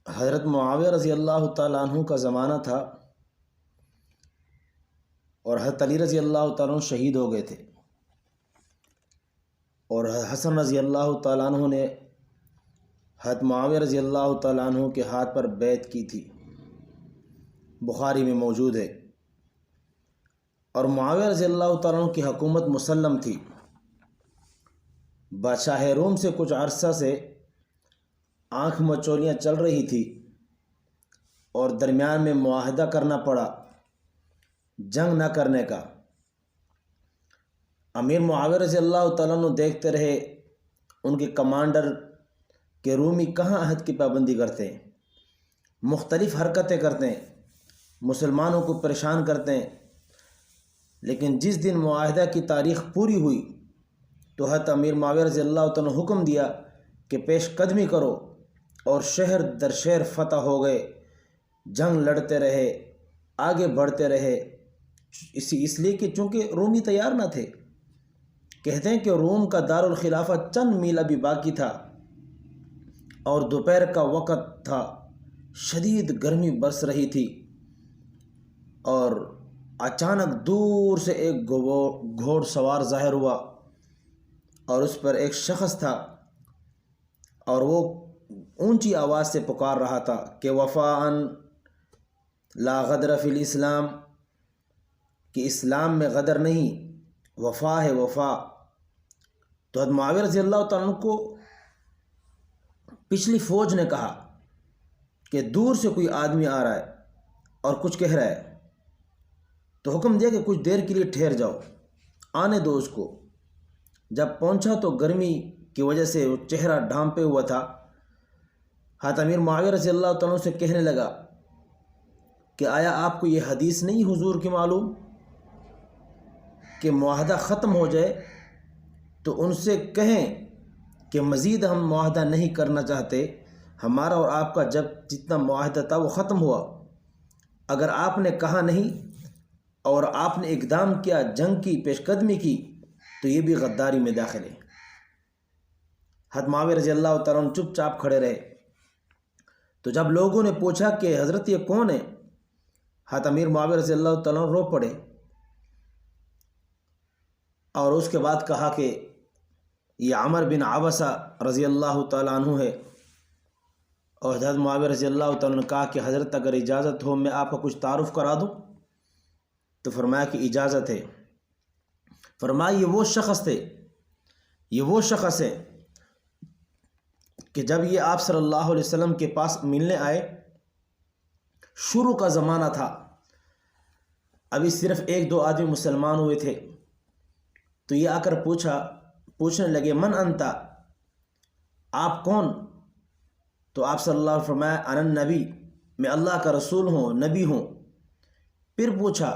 حضرت معاویہ رضی اللہ تعالیٰ عنہ کا زمانہ تھا اور حضرت علی رضی اللہ تعالیٰ عنہ شہید ہو گئے تھے، اور حسن رضی اللہ تعالیٰ عنہ نے حضرت معاویہ رضی اللہ تعالیٰ عنہ کے ہاتھ پر بیعت کی تھی، بخاری میں موجود ہے۔ اور معاویہ رضی اللہ تعالیٰ عنہ کی حکومت مسلم تھی، بادشاہ روم سے کچھ عرصہ سے آنکھ مچولیاں چل رہی تھی اور درمیان میں معاہدہ کرنا پڑا جنگ نہ کرنے کا۔ امیر معاویہ رضی اللہ تعالیٰ عنہ دیکھتے رہے ان کے کمانڈر کہ رومی کہاں عہد کی پابندی کرتے ہیں، مختلف حرکتیں کرتے ہیں، مسلمانوں کو پریشان کرتے ہیں، لیکن جس دن معاہدہ کی تاریخ پوری ہوئی تو حضرت امیر معاویہ رضی اللہ تعالیٰ عنہ حکم دیا کہ پیش قدمی کرو، اور شہر در شہر فتح ہو گئے، جنگ لڑتے رہے، آگے بڑھتے رہے، اس لیے کہ چونکہ رومی تیار نہ تھے۔ کہتے ہیں کہ روم کا دارالخلافہ چند میل ابھی باقی تھا اور دوپہر کا وقت تھا، شدید گرمی برس رہی تھی، اور اچانک دور سے ایک گھوڑ سوار ظاہر ہوا اور اس پر ایک شخص تھا، اور وہ اونچی آواز سے پکار رہا تھا کہ وفاءً لا غدر فی الاسلام، کہ اسلام میں غدر نہیں، وفا ہے وفا۔ تو حضرت معاویہ رضی اللہ تعالیٰ عنہ کو پچھلی فوج نے کہا کہ دور سے کوئی آدمی آ رہا ہے اور کچھ کہہ رہا ہے، تو حکم دیا کہ کچھ دیر کے لیے ٹھہر جاؤ، آنے دو اس کو۔ جب پہنچا تو گرمی کی وجہ سے وہ چہرہ ڈھانپے ہوا تھا۔ حضرت امیر معاویہ رضی اللہ تعالیٰ عنہ سے کہنے لگا کہ آیا آپ کو یہ حدیث نہیں حضور کی معلوم کہ معاہدہ ختم ہو جائے تو ان سے کہیں کہ مزید ہم معاہدہ نہیں کرنا چاہتے، ہمارا اور آپ کا جتنا معاہدہ تھا وہ ختم ہوا۔ اگر آپ نے کہا نہیں اور آپ نے اقدام کیا، جنگ کی پیش قدمی کی، تو یہ بھی غداری میں داخل ہے۔ حضرت معاویہ رضی اللہ تعالیٰ عنہ چپ چاپ کھڑے رہے۔ تو جب لوگوں نے پوچھا کہ حضرت یہ کون ہے، حضرت امیر معاویہ رضی اللہ تعالیٰ عنہ رو پڑے، اور اس کے بعد کہا کہ یہ عمر بن عبسہ رضی اللہ تعالیٰ عنہ ہے۔ اور حضرت معاویہ رضی اللہ تعالیٰ عنہ نے کہا کہ حضرت اگر اجازت ہو میں آپ کا کچھ تعارف کرا دوں، تو فرمایا کہ اجازت ہے۔ فرمایا یہ وہ شخص تھے، یہ وہ شخص ہے کہ جب یہ آپ صلی اللہ علیہ وسلم کے پاس ملنے آئے، شروع کا زمانہ تھا، ابھی صرف ایک دو آدمی مسلمان ہوئے تھے، تو یہ آ کر پوچھنے لگے من انتا، آپ کون؟ تو آپ صلی اللہ علیہ وسلم فرمایا انا النبی، میں اللہ کا رسول ہوں، نبی ہوں۔ پھر پوچھا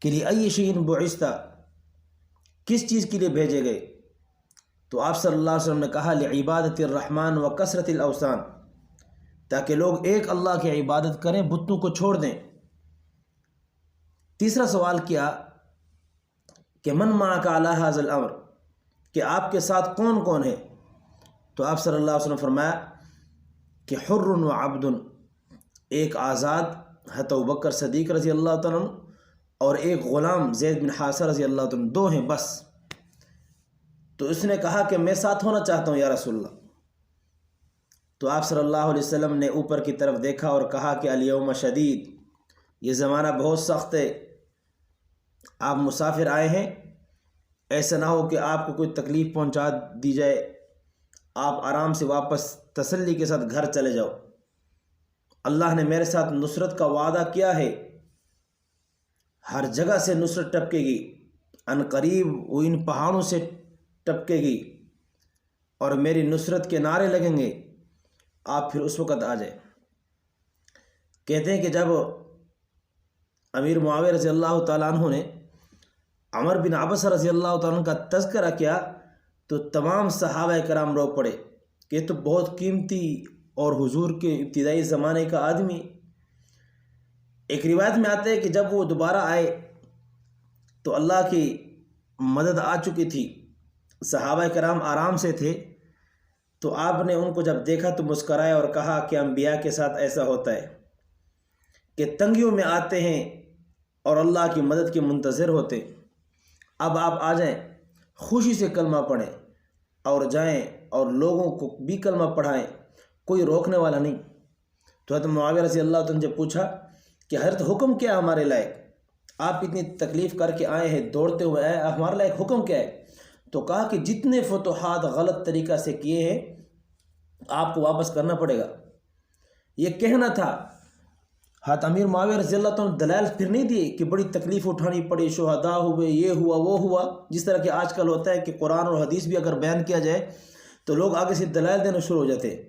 کہ لأی شیء بعثت، کس چیز کے لیے بھیجے گئے؟ تو آپ صلی اللہ علیہ وسلم نے کہا لعبادت الرحمن و کثرت الاوثان، تاکہ لوگ ایک اللہ کی عبادت کریں، بتوں کو چھوڑ دیں۔ تیسرا سوال کیا کہ من معک علی ھذا الامر، کہ آپ کے ساتھ کون کون ہے؟ تو آپ صلی اللہ علیہ وسلم فرمایا کہ حر و عبد، ایک آزاد حضرت ابوبکر صدیق رضی اللہ تعالیٰ عنہ اور ایک غلام زید بن حارثہ رضی اللہ تعالیٰ عنہ، دو ہیں بس۔ تو اس نے کہا کہ میں ساتھ ہونا چاہتا ہوں یا رسول اللہ۔ تو آپ صلی اللہ علیہ وسلم نے اوپر کی طرف دیکھا اور کہا کہ الیوم شدید، یہ زمانہ بہت سخت ہے، آپ مسافر آئے ہیں، ایسا نہ ہو کہ آپ کو کوئی تکلیف پہنچا دی جائے، آپ آرام سے واپس تسلی کے ساتھ گھر چلے جاؤ۔ اللہ نے میرے ساتھ نصرت کا وعدہ کیا ہے، ہر جگہ سے نصرت ٹپکے گی، ان قریب وہ ان پہاڑوں سے ٹپکے گی، اور میری نصرت کے نعرے لگیں گے، آپ پھر اس وقت آ جائیں۔ کہتے ہیں کہ جب امیر معاویہ رضی اللہ تعالیٰ عنہ نے عمر بن عبسہ رضی اللہ تعالیٰ عنہ کا تذکرہ کیا تو تمام صحابہ کرام رو پڑے کہ یہ تو بہت قیمتی اور حضور کے ابتدائی زمانے کا آدمی۔ ایک روایت میں آتا ہے کہ جب وہ دوبارہ آئے تو اللہ کی مدد آ چکی تھی، صحابہ کرام آرام سے تھے، تو آپ نے ان کو جب دیکھا تو مسکرائے اور کہا کہ انبیاء کے ساتھ ایسا ہوتا ہے کہ تنگیوں میں آتے ہیں اور اللہ کی مدد کے منتظر ہوتے۔ اب آپ آ جائیں، خوشی سے کلمہ پڑھیں اور جائیں اور لوگوں کو بھی کلمہ پڑھائیں، کوئی روکنے والا نہیں۔ تو حضرت معاویہ رضی اللہ عنہ سے پوچھا کہ حضرت حکم کیا ہے ہمارے لائق؟ آپ اتنی تکلیف کر کے آئے ہیں، دوڑتے ہوئے آئے، ہمارے لائق حکم کیا ہے؟ تو کہا کہ جتنے فتوحات غلط طریقہ سے کیے ہیں آپ کو واپس کرنا پڑے گا۔ یہ کہنا تھا۔ حضرت امیر معاویہ رضی اللہ عنہ دلائل پھر نہیں دیے کہ بڑی تکلیف اٹھانی پڑی، شہداء ہوئے، یہ ہوا وہ ہوا، جس طرح کہ آج کل ہوتا ہے کہ قرآن اور حدیث بھی اگر بیان کیا جائے تو لوگ آگے سے دلائل دینا شروع ہو جاتے ہیں۔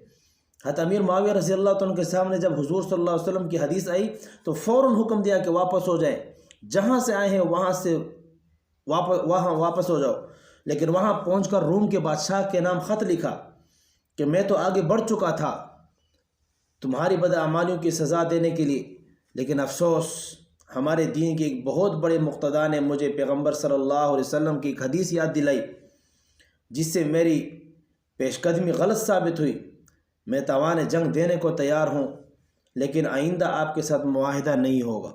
حضرت امیر معاویہ رضی اللہ عنہ کے سامنے جب حضور صلی اللہ علیہ وسلم کی حدیث آئی تو فوراً حکم دیا کہ واپس ہو جائیں، جہاں سے آئے ہیں وہاں سے واپس ہو جاؤ۔ لیکن وہاں پہنچ کر روم کے بادشاہ کے نام خط لکھا کہ میں تو آگے بڑھ چکا تھا تمہاری بدعمالیوں کی سزا دینے کے لیے، لیکن افسوس ہمارے دین کے ایک بہت بڑے مقتدی نے مجھے پیغمبر صلی اللہ علیہ وسلم کی ایک حدیث یاد دلائی جس سے میری پیش قدمی غلط ثابت ہوئی۔ میں توان جنگ دینے کو تیار ہوں، لیکن آئندہ آپ کے ساتھ معاہدہ نہیں ہوگا۔